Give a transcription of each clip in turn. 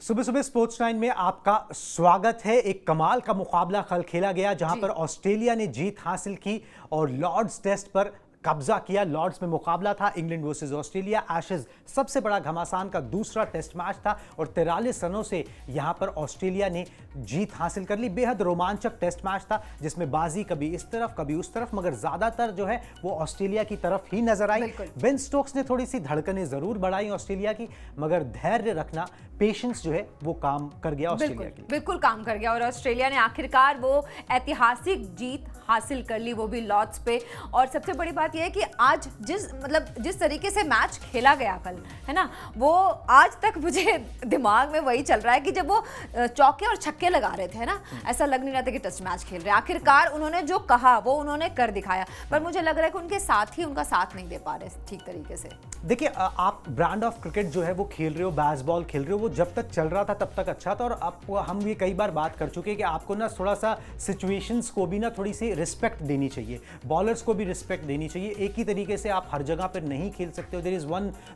सुबह सुबह स्पोर्ट्स 9 में आपका स्वागत है। एक कमाल का मुकाबला कल खेला गया जहां पर ऑस्ट्रेलिया ने जीत हासिल की और लॉर्ड्स टेस्ट पर कब्जा किया। लॉर्ड्स में मुकाबला था इंग्लैंड वर्सेस ऑस्ट्रेलिया। एशेज सबसे बड़ा घमासान का दूसरा टेस्ट मैच था और 43 रनों से यहां पर ऑस्ट्रेलिया ने जीत हासिल कर ली। बेहद रोमांचक टेस्ट मैच था जिसमें बाजी कभी इस तरफ कभी उस तरफ, मगर ज्यादातर जो है वो ऑस्ट्रेलिया की तरफ ही नजर आई। बेन स्टोक्स ने थोड़ी सी धड़कनें जरूर बढ़ाई ऑस्ट्रेलिया की, मगर धैर्य रखना, पेशेंस जो है वो काम कर गया ऑस्ट्रेलिया की। बिल्कुल काम कर गया और ऑस्ट्रेलिया ने आखिरकार वो ऐतिहासिक जीत हासिल कर ली, वो भी लॉर्ड्स पे। और सबसे बड़ी बात यह है कि आज जिस तरीके से मैच खेला गया कल, है ना, वो आज तक मुझे दिमाग में वही चल रहा है कि जब वो चौके और छक्के लगा रहे थे, है ना, ऐसा लग नहीं रहा था कि टेस्ट मैच खेल रहे हैं। आखिरकार उन्होंने जो कहा वो उन्होंने कर दिखाया, पर मुझे लग रहा है कि उनके साथ ही उनका साथ नहीं दे पा रहे ठीक तरीके से। देखिए, आप ब्रांड ऑफ क्रिकेट जो है वो खेल रहे हो, बेसबॉल खेल रहे हो, वो जब तक चल रहा था तब तक अच्छा था। और आपको हम ये कई बार बात कर चुके हैं कि आपको ना थोड़ा सा सिचुएशंस को भी ना थोड़ी सी रिस्पेक्ट देनी चाहिए, बॉलर्स को भी रिस्पेक्ट देनी चाहिए। एक ही तरीके से आप हर जगह पर नहीं खेल सकते हो। There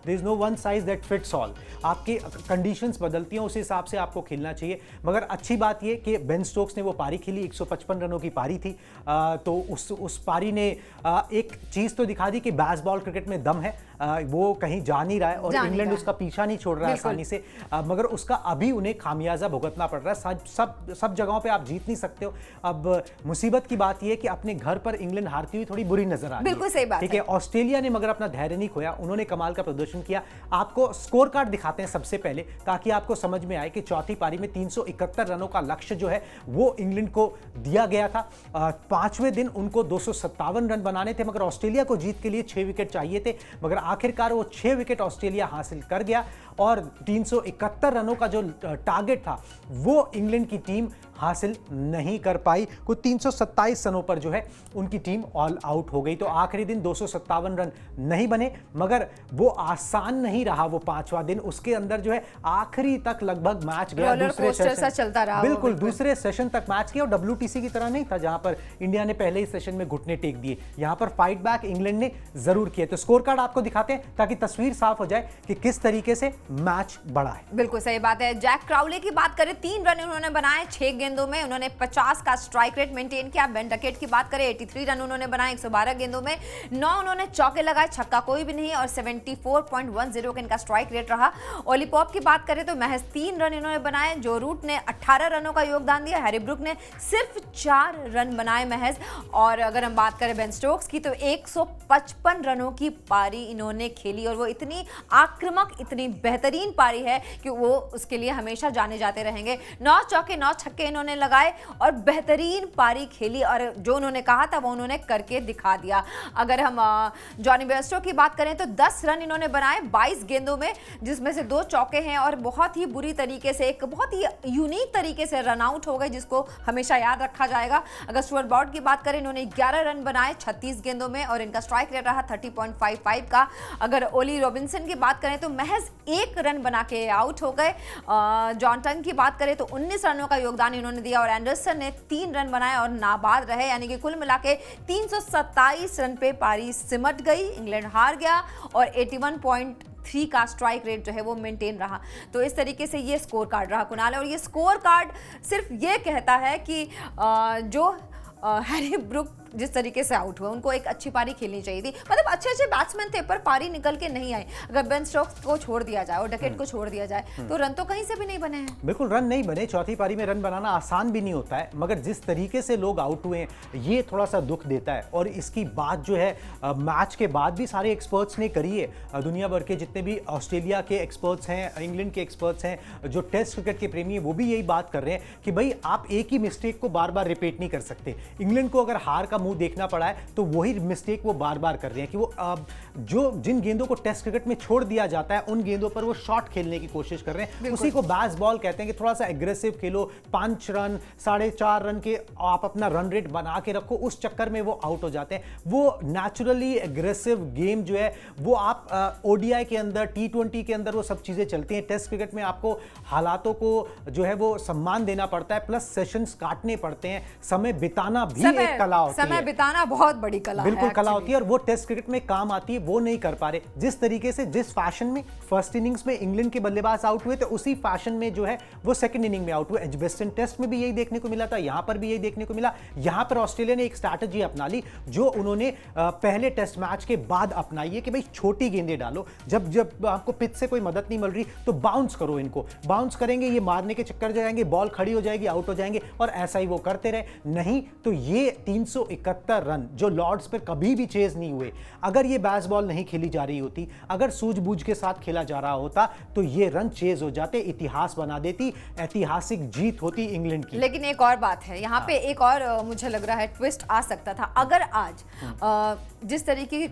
is no one size that fits all. आपकी कंडीशंस बदलती हैं, उस हिसाब से आपको खेलना चाहिए। मगर अच्छी बात ये कि बेन स्टोक्स ने वो पारी खेली, 155 रनों की पारी थी। तो उस पारी ने एक चीज़ तो दिखा दी कि बेसबॉल क्रिकेट में दम है, वो कहीं जा नहीं रहा है और इंग्लैंड उसका पीछा नहीं छोड़ रहा है आसानी से। मगर उसका अभी उन्हें खामियाजा भुगतना पड़ रहा है। सब जगहों पे आप जीत नहीं सकते हो। अब मुसीबत की बात यह है कि अपने घर पर इंग्लैंड हारती हुई थोड़ी बुरी नजर आ रही है। बिल्कुल सही बात, ठीक है। ऑस्ट्रेलिया ने मगर अपना धैर्य नहीं खोया, उन्होंने कमाल का प्रदर्शन किया। आपको स्कोर कार्ड दिखाते हैं सबसे पहले, ताकि आपको समझ में आए कि चौथी पारी में 371 रनों का लक्ष्य जो है वो इंग्लैंड को दिया गया था। पांचवें दिन उनको 257 रन बनाने थे, मगर ऑस्ट्रेलिया को जीत के लिए 6 विकेट चाहिए थे। मगर आखिरकार वो 6 विकेट ऑस्ट्रेलिया हासिल कर गया और 371 रनों का जो टारगेट था वो इंग्लैंड की टीम हासिल नहीं कर पाई। कुछ 327 रनों पर जो है उनकी टीम ऑल आउट हो गई। तो आखिरी दिन 257 रन नहीं बने, मगर वो आसान नहीं रहा वो पांचवा दिन। उसके अंदर जो है आखिरी तक लगभग मैच गया, दूसरे सेशन चलता रहा। बिल्कुल दूसरे सेशन तक मैच किया। और WTC की तरह नहीं था जहां पर इंडिया ने पहले ही सेशन में घुटने टेक दिए, यहां पर फाइट बैक इंग्लैंड ने जरूर किया। तो स्कोर कार्ड आपको दिखाते हैं ताकि तस्वीर साफ हो जाए कि किस तरीके से मैच बढ़ा है। बिल्कुल सही बात है। जैक क्राउले की बात करें, 3 रन उन्होंने बनाए 6 गेंदों में, उन्होंने 50 का स्ट्राइक रेट मेंटेन किया। बेन डकेट की बात करें, 83 रन उन्होंने बनाए 112 गेंदों में, 9 उन्होंने चौके लगाए, छक्का कोई भी नहीं, और 74.10 का इनका स्ट्राइक रेट रहा। ओली पॉप की बात करें तो महज 3 रन इन्होंने बनाए। जो रूट ने 18 रनों का योगदान दिया, हैरी ब्रुक ने सिर्फ 4 रन बनाए महज। और अगर हम बात करें बेन स्टोक्स की तो 155 रनों की पारी इन्होंने खेली, और वो इतनी आक्रामक, इतनी बेहतरीन पारी है कि वो उसके लिए हमेशा जाने जाते रहेंगे। 9 चौके 9 छक्के इन्होंने लगाए और बेहतरीन पारी खेली, और जो उन्होंने कहा था वो उन्होंने करके दिखा दिया। अगर हम जॉनी बेयरस्टो की बात करें तो 10 रन इन्होंने बनाए 22 गेंदों में, जिसमें से 2 चौके हैं, और बहुत ही बुरी तरीके से, एक बहुत ही यूनिक तरीके से रन आउट हो गए, जिसको हमेशा याद रखा जाएगा। अगर स्टुअर्ट ब्रॉड की बात करें, इन्होंने 11 रन बनाए 36 गेंदों में, और इनका स्ट्राइक रेट रहा 30.55 का। अगर ओली रॉबिन्सन की बात करें तो महज 1 रन बना के आउट हो गए। जॉन टंग की बात करें तो 19 रनों का योगदान इन्होंने दिया, और एंडरसन ने 3 रन बनाए और नाबाद रहे, यानी कि कुल मिला के 327 रन पे पारी सिमट गई। इंग्लैंड हार गया और 81.3 का स्ट्राइक रेट जो है वो मेंटेन रहा। तो इस तरीके से ये स्कोर कार्ड रहा कुणाल, और ये स्कोर कार्ड सिर्फ ये कहता है कि जो हैरी ब्रुक जिस तरीके से आउट हुए, उनको एक अच्छी पारी खेलनी चाहिए थी। मतलब अच्छे बैट्समैन थे पर पारी निकल के नहीं आए। अगर बेन स्टोक्स को छोड़ दिया जाए और डकेट को छोड़ दिया जाए तो रन तो कहीं से भी नहीं बने हैं। बिल्कुल रन नहीं बने। चौथी पारी में रन बनाना आसान भी नहीं होता है, मगर जिस तरीके से लोग आउट हुए हैं ये थोड़ा सा दुख देता है। और इसकी बात जो है मैच के बाद भी सारे एक्सपर्ट्स ने करी है। दुनिया भर के जितने भी ऑस्ट्रेलिया के एक्सपर्ट्स हैं, इंग्लैंड के एक्सपर्ट्स हैं, जो टेस्ट क्रिकेट के प्रेमी हैं, वो भी यही बात कर रहे हैं कि भाई आप एक ही मिस्टेक को बार बार रिपीट नहीं कर सकते। इंग्लैंड को अगर हार का मुंह देखना पड़ा है तो वही मिस्टेक वो बार बार कर रहे हैं कि वो जिन गेंदों को टेस्ट क्रिकेट में छोड़ दिया जाता है उन गेंदों पर वो शॉट खेलने की कोशिश कर रहे हैं। उसी को बेसबॉल कहते हैं कि थोड़ा सा एग्रेसिव खेलो, 5 रन 4.5 रन के आप अपना रन रेट बना के रखो, उस चक्कर में वो आउट हो जाते हैं। वो नेचुरली एग्रेसिव गेम जो है वो आप ओडीआई के अंदर, T20 के अंदर वो सब चीजें चलती हैं। टेस्ट क्रिकेट में आपको हालातों को जो है वो सम्मान देना पड़ता है, प्लस सेशंस काटने पड़ते हैं, समय बिताना बिताना भी एक कला होती है। समय बिताना बहुत बड़ी कला है, बिल्कुल कला actually। होती है, और वो टेस्ट क्रिकेट में काम आती है, वो नहीं कर पा रहे। जिस तरीके से, जिस फैशन में फर्स्ट इनिंग्स में इंग्लैंड के बल्लेबाज आउट हुए थे, उसी फैशन में जो है वो सेकंड इनिंग में आउट हुए। एजबेस्टन टेस्ट में भी यही देखने को मिला था, यहां पर भी यही देखने को मिला। यहां पर ऑस्ट्रेलिया ने एक स्ट्रैटेजी अपना ली जो उन्होंने पहले टेस्ट मैच के बाद अपनाई है कि भाई छोटी गेंदें डालो, जब जब आपको पिच से कोई मदद नहीं मिल रही तो बाउंस करो, इनको बाउंस करेंगे, ये मारने के चक्कर जाएंगे, बॉल खड़ी हो जाएगी, आउट हो जाएंगे, और ऐसा ही वो करते रहे। नहीं तो ये 371 रन जो लॉर्ड्स पर कभी भी चेज नहीं हुए, अगर ये बेसबॉल नहीं खेली जा रही होती, अगर सूझबूझ के साथ खेला जा रहा होता, तो ये रन चेज हो जाते, इतिहास बना देती, ऐतिहासिक जीत होती इंग्लैंड की। लेकिन एक और बात है यहाँ पे, एक और मुझे लग रहा है ट्विस्ट आ सकता था। अगर आज जिस तरीके की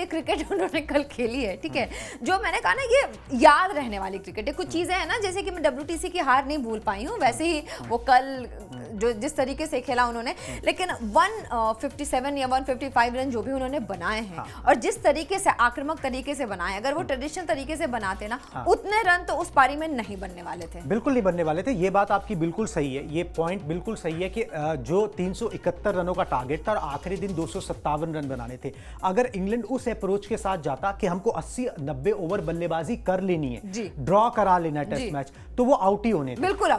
क्रिकेट उन्होंने कल खेली है, ठीक है, जो मैंने कहा ना, ये याद रहने वाली क्रिकेट है। कुछ चीजें हैं ना, जैसे कि मैं WTC की हार नहीं भूल पाई हूँ, वैसे ही वो कल जो जिस तरीके से खेला उन्होंने, लेकिन 157 या 155 रन जो भी उन्होंने बनाए हैं, और जिस तरीके से आक्रामक तरीके से बनाए, अगर वो ट्रेडिशनल तरीके से बनाते ना, उतने रन तो उस पारी में नहीं बनने वाले थे। बिल्कुल नहीं बनने वाले थे, ये बात आपकी बिल्कुल सही है, ये पॉइंट बिल्कुल सही है कि जो 371 रनों का टारगेट था और आखिरी दिन 257 रन बनाने थे, अगर इंग्लैंड उस अप्रोच के साथ जाता कि हमको 80-90 ओवर बल्लेबाजी कर लेनी है, ड्रॉ करा लेना है टेस्ट मैच, तो वो आउट ही होने थे। बिल्कुल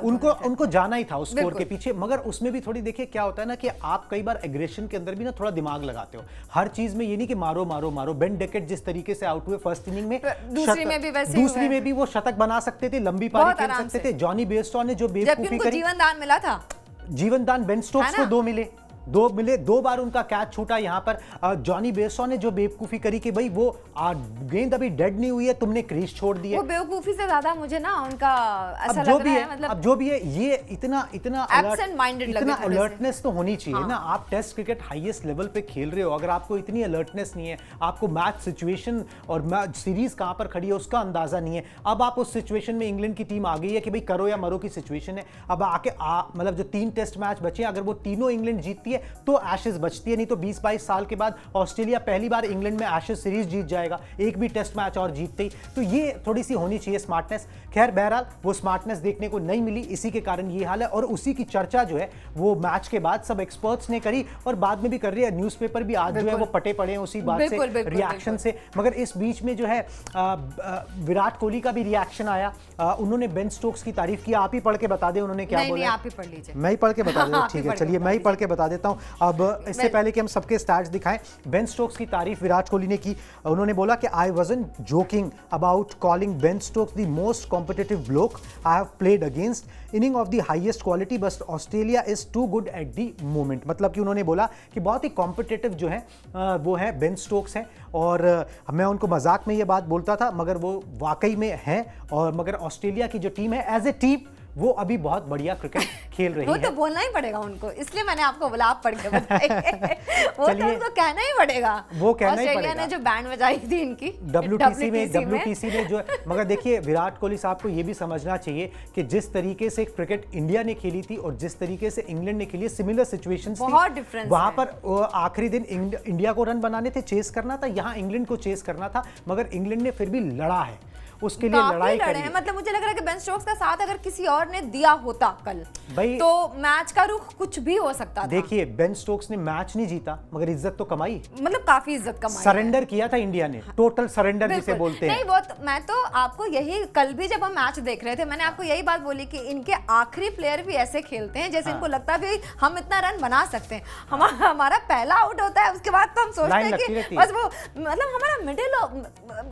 उनको जाना ही था उस स्कोर के पीछे। मगर उसमें भी थोड़ी देखिए क्या होता है ना कि आप कई बार एग्रेशन के अंदर भी ना थोड़ा दिमाग लगाते हो, हर चीज में ये नहीं कि मारो मारो मारो। बेन डेकेट जिस तरीके से आउट हुए फर्स्ट इनिंग में, दूसरी में भी वो शतक बना सकते थे, लंबी पारी खेल सकते थे। जॉनी बेयरस्टो ने जो बेवकूफी करी, जीवन दान मिला था, जीवन दान बेन स्टोक्स को 2 मिले, 2 बार उनका कैच छूटा। यहां पर जॉनी बेयरस्टो ने जो बेवकूफी करी कि भाई वो गेंद अभी डेड नहीं हुई है, तुमने क्रीज छोड़ दी है। वो बेवकूफी से ज्यादा मुझे ना उनका ऐसा लग रहा है, मतलब अब जो भी है, ये इतना एब्सेंट माइंडेड लगे, इतना अलर्टनेस तो होनी चाहिए ना। आप टेस्ट क्रिकेट हाईएस्ट लेवल पे खेल रहे हो, अगर आपको इतनी अलर्टनेस नहीं है, आपको मैच सिचुएशन और मैच सीरीज कहां पर खड़ी है उसका अंदाजा नहीं है। अब आप उस सिचुएशन में, इंग्लैंड की टीम आ गई है कि भाई करो या मरो की सिचुएशन है। अब आके मतलब जो 3 टेस्ट मैच बचे, अगर वो तीनों इंग्लैंड जीतती है तो एशेज बचती है, नहीं तो 20-22 साल के बाद ऑस्ट्रेलिया पहली बार इंग्लैंड में एशेज सीरीज जीत जाएगा, एक भी टेस्ट मैच और जीतते ही। तो ये थोड़ी सी होनी चाहिए स्मार्टनेस। खैर बहरहाल वो स्मार्टनेस देखने को नहीं मिली, इसी के कारण ये हाल है, और उसी की चर्चा जो है वो मैच के बाद सब एक्सपर्ट्स ने करी और बाद में भी कर रही है। न्यूज़पेपर भी आज जो है वो पटे पड़े हैं उसी बात से, रिएक्शन से। मगर इस बीच में जो है विराट कोहली का भी रिएक्शन आया, उन्होंने बेन स्टोक्स की तारीफ की। आप ही पढ़ के बता दें उन्होंने क्या बोला। आप ही पढ़ लीजिए, मैं ही पढ़ के बता देता हूं। ठीक है, चलिए मैं ही पढ़ के बता देता हूं। अब इससे पहले कि हम सबके स्टैट्स दिखाएं, बेन स्टोक्स की तारीफ विराट कोहली ने की। उन्होंने बोला कि I wasn't joking about calling Ben Stokes the most competitive bloke I have played against, inning of the highest quality, but Australia is too good at the moment. मतलब कि उन्होंने बोला कि बहुत ही कॉम्पिटिटिव जो है वो है बेन स्टोक्स हैं, और मैं उनको मजाक में ये बात बोलता था मगर वो वाकई में हैं। और मगर ऑस्ट्रेलिया की जो टीम है एज ए टीम वो अभी बहुत बढ़िया क्रिकेट खेल रही है। वो तो बोलना ही पड़ेगा उनको, इसलिए मैंने आपको बोला आप पढ़ के बताइए। वो तो उनको कहना ही पड़ेगा, वो कहना ही पड़ेगा। ऑस्ट्रेलिया ने जो बैंड बजाई थी इनकी WTC में जो, मगर देखिए विराट कोहली साहब को ये भी समझना चाहिए कि जिस तरीके से क्रिकेट इंडिया ने खेली थी और जिस तरीके से इंग्लैंड ने खेली, सिमिलर सिचुएशंस थी, बहुत डिफरेंस। वहां पर आखिरी दिन इंडिया को रन बनाने थे, चेस करना था, यहाँ इंग्लैंड को चेस करना था, मगर इंग्लैंड ने फिर भी लड़ा है, उसके लिए लड़ाई करी है। मतलब मुझे लग रहा है कि बेन स्टोक्स का साथ अगर किसी और ने दिया होता कल भाई, तो मैच का रुख कुछ भी हो सकता था। देखिए बेन स्टोक्स ने मैच नहीं जीता मगर इज्जत तो कमाई, मतलब काफी इज्जत कमाई, सरेंडर किया था इंडिया ने, टोटल सरेंडर जिसे बोलते हैं। नहीं वो मैं तो आपको यही, कल भी जब हम मैच देख रहे थे मैंने आपको यही बात बोली कि इनके आखिरी प्लेयर भी ऐसे खेलते हैं जैसे इनको लगता है हम इतना रन बना सकते हैं। हमारा पहला आउट होता है, उसके बाद तो हम सोचते हैं कि बस वो, मतलब हमारा मिडिल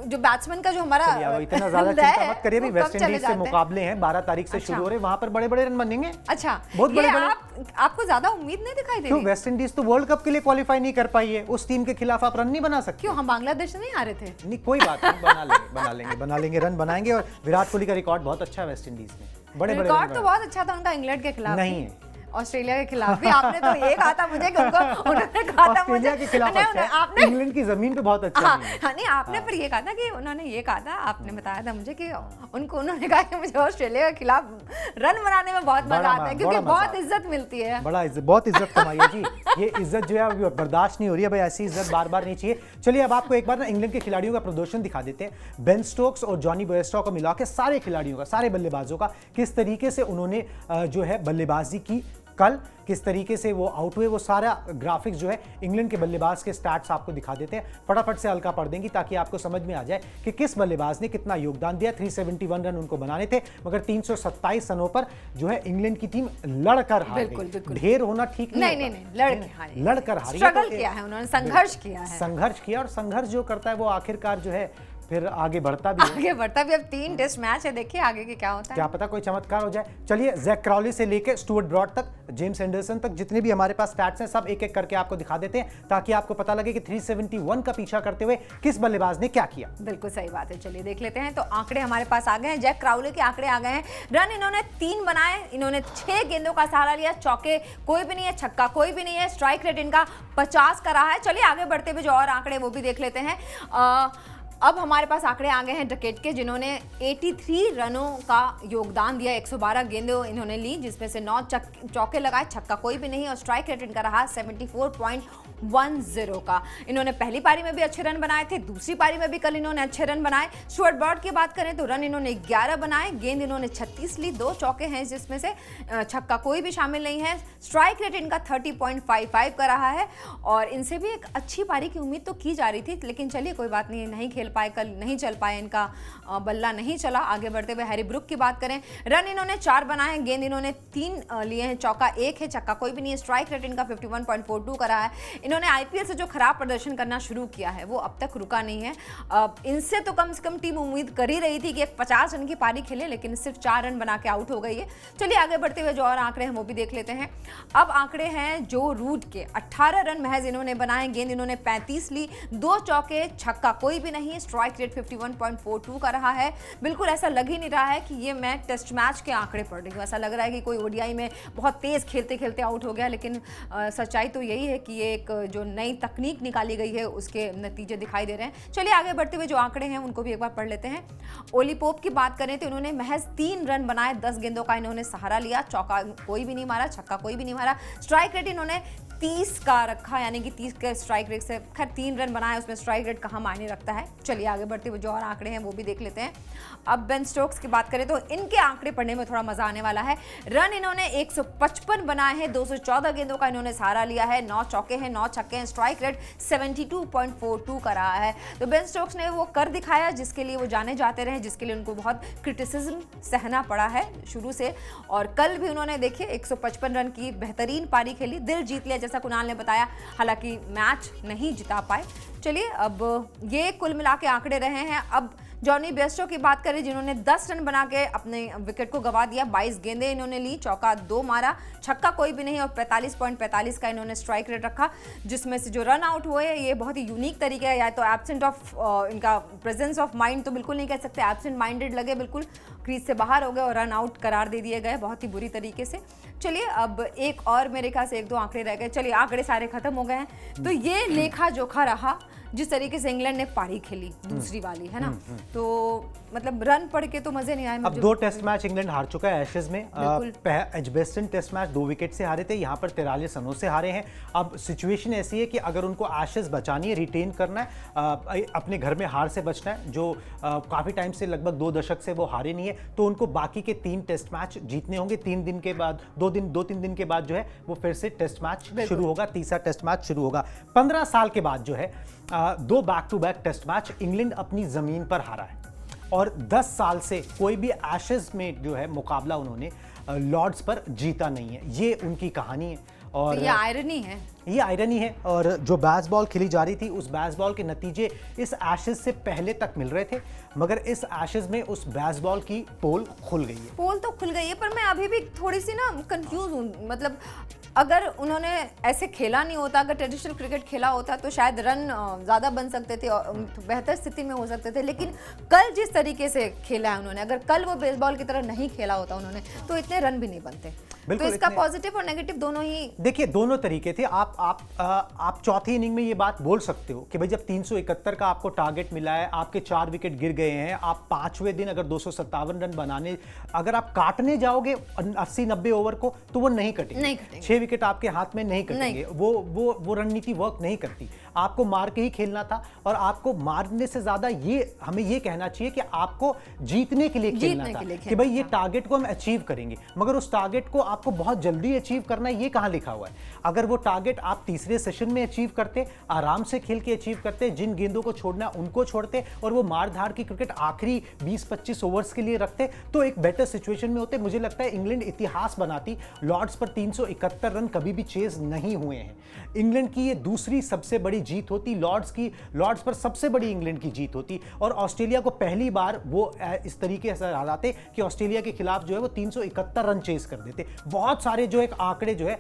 जो बैट्समैन का जो हमारा इतना ज्यादा मत करिए, वेस्ट इंडीज से मुकाबले हैं, 12 तारीख से शुरू हो रहे हैं, वहां पर बड़े-बड़े रन बनेंगे। अच्छा, बहुत बड़े-बड़े। आपको ज्यादा उम्मीद नहीं दिखाई दे रही? क्यों? वेस्ट इंडीज तो वर्ल्ड कप के लिए क्वालीफाई नहीं कर पाई है, उस टीम के खिलाफ आप रन नहीं बना सकते। क्यों? हम बांग्लादेश से नहीं हारे थे। नहीं कोई बात नहीं, बना लेंगे, रन बनाएंगे। और विराट कोहली का रिकॉर्ड बहुत अच्छा है वेस्ट इंडीज में, बड़े-बड़े रिकॉर्ड तो बहुत अच्छा था उनका इंग्लैंड के खिलाफ नहीं है, ऑस्ट्रेलिया के खिलाफ भी। आपने तो ये कहा था मुझे कि उन्होंने कहा था ऑस्ट्रेलिया के खिलाफ आपने इंग्लैंड की जमीन पे बहुत अच्छा नहीं, आपने फिर ये कहा था कि उन्होंने ये कहा था, आपने बताया था मुझे कि उन्होंने कहा कि मुझे ऑस्ट्रेलिया के खिलाफ रन बनाने में बहुत मजा आता है क्योंकि बहुत इज्जत मिलती है, बहुत इज्जत कमाई है जी। ये इज्जत जो है बर्दाश्त नहीं हो रही है भाई, ऐसी इज्जत बार बार नहीं चाहिए। चलिए अब आपको एक बार ना इंग्लैंड के खिलाड़ियों का प्रदर्शन दिखा देते हैं। बेन स्टोक्स और जॉनी बेयरस्टो को मिला के सारे खिलाड़ियों का, सारे बल्लेबाजों का किस तरीके से उन्होंने जो है बल्लेबाजी की कल किस तरीके से वो आउट हुए, वो सारा ग्राफिक्स जो है इंग्लैंड के बल्लेबाज के स्टैट्स आपको दिखा देते हैं। फटाफट से हल्का पढ़ देंगी ताकि आपको समझ में आ जाए कि किस बल्लेबाज ने कितना योगदान दिया। 371 रन उनको बनाने थे, मगर 327 रनों पर जो है इंग्लैंड की टीम लड़कर हार गई। ढेर होना ठीक नहीं, लड़कर हारी, स्ट्रगल किया है उन्होंने, संघर्ष किया है, संघर्ष किया, और संघर्ष जो करता है वो आखिरकार जो है फिर आगे बढ़ता भी है। अब 3 टेस्ट मैच है, देखिए आगे के क्या होता है, क्या पता कोई चमत्कार हो जाए। चलिए, जैक क्राउली से लेके स्टुअर्ट ब्रॉड तक, जेम्स एंडरसन तक, जितने भी हमारे पास स्टैट्स हैं सब एक एक करके आपको दिखा देते हैं ताकि आपको पता लगे कि 371 का पीछा करते हुए किस बल्लेबाज ने क्या किया। बिल्कुल सही बात है। चलिए देख लेते हैं। तो आंकड़े हमारे पास आ गए हैं, जैक क्राउली के आंकड़े आ गए हैं। रन इन्होंने 3 बनाए, इन्होंने 6 गेंदों का सहारा लिया, चौके कोई भी नहीं है, छक्का कोई भी नहीं है, स्ट्राइक रेट इनका 50 का रहा है। चलिए आगे बढ़ते हुए जो और आंकड़े वो भी देख लेते हैं। अब हमारे पास आंकड़े आ गए हैं डकेट के, जिन्होंने 83 रनों का योगदान दिया, 112 गेंदें इन्होंने ली, जिसमें से 9 चौके लगाए, छक्का कोई भी नहीं, और स्ट्राइक रेट इनका रहा 74.10 का। इन्होंने पहली पारी में भी अच्छे रन बनाए थे, दूसरी पारी में भी कल इन्होंने अच्छे रन बनाए। स्टुअर्ट ब्रॉड की बात करें तो रन इन्होंने 11 बनाए, गेंद इन्होंने 36 ली, 2 चौके हैं जिसमें से छक्का कोई भी शामिल नहीं है। स्ट्राइक रेट इनका 30.55 का रहा है, और इनसे भी एक अच्छी पारी की उम्मीद तो की जा रही थी, लेकिन चलिए कोई बात नहीं, नहीं खेल पाए, कल नहीं चल पाए, इनका बल्ला नहीं चला। आगे बढ़ते हुए हैरी ब्रुक की बात करें, रन इन्होंने 4 बनाए, गेंद इन्होंने 3 लिए हैं, चौका 1 है, छक्का कोई भी नहीं है। स्ट्राइक रेट इनका 51.42 का रहा है। इन्होंने आईपीएल से जो खराब प्रदर्शन करना शुरू किया है वो अब तक रुका नहीं है। इनसे तो कम से कम टीम उम्मीद कर ही रही थी कि एक 50 रन की पारी खेले, लेकिन सिर्फ 4 रन बना के आउट हो गई है। चलिए आगे बढ़ते हुए जो और आंकड़े हैं वो भी देख लेते हैं। अब आंकड़े हैं जो रूट के, 18 रन महज इन्होंने बनाए, गेंद इन्होंने 35 ली, 2 चौके, छक्का कोई भी नहीं, स्ट्राइक रेट 51.42 का रहा है। बिल्कुल ऐसा लग ही नहीं रहा है कि ये मैं टेस्ट मैच के आंकड़े पढ़ रही हूँ, ऐसा लग रहा है कि कोई ओडीआई में बहुत तेज खेलते खेलते आउट हो गया, लेकिन सच्चाई तो यही है कि ये एक जो नई तकनीक निकाली गई है उसके नतीजे दिखाई दे रहे हैं। चलिए आगे बढ़ते हुए जो आंकड़े हैं उनको भी एक बार पढ़ लेते हैं। ओली पोप की बात करें तो इन्होंने महज 3 रन बनाए, 10 गेंदों का इन्होंने सहारा लिया, चौका कोई भी नहीं मारा, छक्का कोई भी नहीं मारा। स्ट्राइक रेट इन्होंने 30 का रखा, यानी कि 30 के स्ट्राइक रेट से, खैर 3 रन बनाए, उसमें स्ट्राइक रेट कहाँ मायने रखता है। चलिए आगे बढ़ते हुए जो और आंकड़े हैं वो भी देख लेते हैं। अब बेन स्टोक्स की बात करें तो इनके आंकड़े पढ़ने में थोड़ा मजा आने वाला है। रन इन्होंने 155 बनाए हैं, 214 गेंदों का इन्होंने सहारा लिया है, 9 चौके हैं, 9 छक्के हैं, स्ट्राइक रेट 72.42 का रहा है। तो बेन स्टोक्स ने वो कर दिखाया जिसके लिए वो जाने जाते रहे, जिसके लिए उनको बहुत क्रिटिसिज्म सहना पड़ा है शुरू से, और कल भी उन्होंने देखिए 155 रन की बेहतरीन पारी खेली, दिल जीत लिया जैसा कुणाल ने बताया, हालांकि मैच नहीं जिता पाए। चलिए अब ये कुल मिला के आंकड़े रहे हैं। अब जॉनी बेस्टो की बात करें, जिन्होंने 10 रन बना के अपने विकेट को गंवा दिया, 22 गेंदें इन्होंने ली, चौका 2 मारा, छक्का कोई भी नहीं, और 45.45 का इन्होंने स्ट्राइक रेट रखा। जिसमें से जो रन आउट हुए ये बहुत ही यूनिक तरीके है, या तो एब्सेंट ऑफ इनका प्रेजेंस ऑफ माइंड तो बिल्कुल नहीं कह सकते, एब्सेंट माइंडेड लगे, बिल्कुल क्रीज से बाहर हो गए और रन आउट करार दे दिए गए बहुत ही बुरी तरीके से। चलिए अब एक और मेरे ख्याल से 1-2 आंकड़े रह गए। चलिए आंकड़े सारे खत्म हो गए हैं, तो ये लेखा जोखा रहा जिस तरीके से इंग्लैंड ने पारी खेली दूसरी वाली, है ना। तो मतलब रन पढ़ के तो मजे नहीं आए। अब 2 टेस्ट मैच इंग्लैंड हार चुका है एशेज में। एजबेस्टन टेस्ट मैच 2 विकेट से हारे थे, यहाँ पर 43 रनों से हारे हैं। अब सिचुएशन ऐसी है कि अगर उनको एशेज बचानी है, रिटेन करना है, अपने घर में हार से बचना है, जो काफ़ी टाइम से लगभग 2 दशक से वो हारे नहीं है, तो उनको बाकी के 3 टेस्ट मैच जीतने होंगे। 3 दिन के बाद 2-3 दिन के बाद जो है वो फिर से टेस्ट मैच शुरू होगा, तीसरा टेस्ट मैच शुरू होगा। 15 साल के बाद जो है 2 back to back test match England अपनी जमीन पर हारा है, और 10 साल से कोई भी एशेज में जो है मुकाबला उन्होंने लॉर्ड्स पर जीता नहीं है। ये उनकी कहानी है, और तो ये आयरनी है, ये आयरनी है। और जो बेसबॉल खेली जा रही थी उस बेसबॉल के नतीजे इस एशेज से पहले तक मिल रहे थे, मगर इस एशेज में उस बेसबॉल की पोल खुल गई है। पोल तो खुल गई है, पर मैं अभी भी थोड़ी सी ना कंफ्यूज हूँ। मतलब अगर उन्होंने ऐसे खेला नहीं होता, अगर ट्रेडिशनल क्रिकेट खेला होता तो शायद रन ज़्यादा बन सकते थे और बेहतर स्थिति में हो सकते थे, लेकिन कल जिस तरीके से खेला है उन्होंने, अगर कल वो बेसबॉल की तरह नहीं खेला होता उन्होंने तो इतने रन भी नहीं बनते। तो इसका पॉजिटिव और नेगेटिव दोनों ही, देखिए दोनों तरीके थे। आप आप चौथी इनिंग में ये बात बोल सकते हो कि भाई जब 371 का आपको टारगेट मिला है, आपके 4 विकेट गिर गए हैं, आप 5वें दिन अगर 257 रन बनाने अगर आप काटने जाओगे 80-90 ओवर को तो वो नहीं कटेंगे। 6 विकेट आपके हाथ में नहीं कटेंगे। वो रणनीति वर्क नहीं करती। आपको मार के ही खेलना था और आपको मारने से ज्यादा ये हमें ये कहना चाहिए कि आपको जीतने के लिए खेलना था कि भाई ये टारगेट को हम अचीव करेंगे। मगर उस टारगेट को आपको बहुत जल्दी अचीव करना है, ये कहां लिखा हुआ है? अगर वो टारगेट आप तीसरे सेशन में अचीव करते, आराम से खेल के अचीव करते, जिन गेंदों को छोड़ना उनको छोड़ते और वो मार-धार की क्रिकेट आखिरी 20-25 ओवर्स के लिए रखते तो एक बेटर सिचुएशन में होते। मुझे लगता है इंग्लैंड इतिहास बनाती। लॉर्ड्स पर 371 रन कभी भी चेज नहीं हुए हैं। इंग्लैंड की ये दूसरी सबसे बड़ी जीत होती। लॉर्ड्स पर सबसे बड़ी इंग्लैंड की जीत होती और ऑस्ट्रेलिया को पहली बार वो इस तरीके से हराते कि ऑस्ट्रेलिया के खिलाफ जो है वो 371 रन चेज कर देते। बहुत सारे जो एक आंकड़े जो है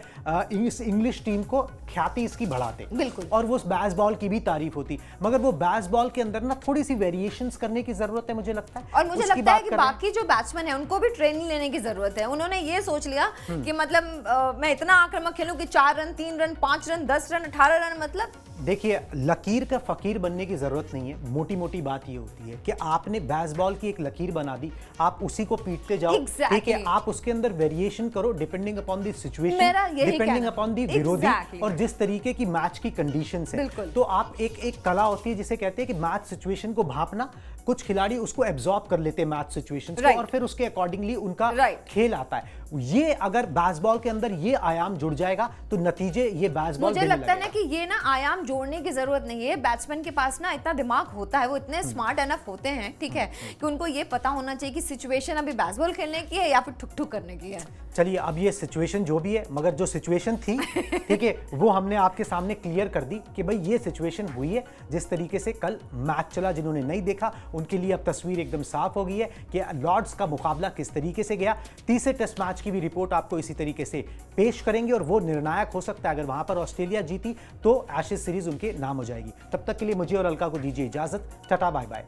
इस इंग्लिश टीम को ख्याति इसकी बढ़ाते। बिल्कुल। और वो बैस बॉल की भी तारीफ होती, मगर वो बैस बॉल के अंदर ना थोड़ी सी वेरिएशंस करने की जरूरत है मुझे लगता है। और मुझे लगता है कि बाकी जो बैट्समैन है उनको भी ट्रेनिंग लेने की जरूरत है। उन्होंने ये सोच लिया कि मतलब मैं इतना आक्रामक खेलूं कि 4 run, 3 run, 5 run, 10 run, 18 run, मतलब देखिए लकीर का फकीर बनने की जरूरत नहीं है। मोटी मोटी बात ये होती है कि आपने बैस बॉल की एक लकीर बना दी, आप उसी को पीटते जाओ। ठीक है, आप उसके अंदर वेरिएशन करो depending upon the situation, depending upon the विरोधी और जिस तरीके की मैच की कंडीशंस है। तो आप एक कला होती है जिसे कहते हैं कि मैच सिचुएशन को भांपना। कुछ खिलाड़ी उसको एब्जॉर्ब कर लेते हैं मैच सिचुएशंस को और फिर उसके अकॉर्डिंगली उनका खेल आता है। ये अगर बैसबॉल के अंदर ये आयाम जुड़ जाएगा तो नतीजे ये बैसबॉल मुझे लगता है ना कि ये ना आयाम जोड़ने की जरूरत नहीं है। बैट्समैन के पास ना इतना दिमाग होता है, वो इतने स्मार्ट एनफ होते हैं, ठीक है, कि उनको ये पता होना चाहिए कि सिचुएशन अभी बैसबॉल खेलने की है या फिर ठुक ठुक करने की है। चलिए अब ये सिचुएशन जो भी है, मगर जो सिचुएशन थी ठीक है वो हमने आपके सामने क्लियर कर दी कि भाई ये सिचुएशन हुई है। जिस तरीके से कल मैच चला, जिन्होंने नहीं देखा उनके लिए अब तस्वीर एकदम साफ हो गई है कि लॉर्ड्स का मुकाबला किस तरीके से गया। तीसरे टेस्ट मैच की भी रिपोर्ट आपको इसी तरीके से पेश करेंगे और वो निर्णायक हो सकता है। अगर वहां पर ऑस्ट्रेलिया जीती तो एशेज सीरीज उनके नाम हो जाएगी। तब तक के लिए मुझे और अलका को दीजिए इजाजत। Tata bye bye.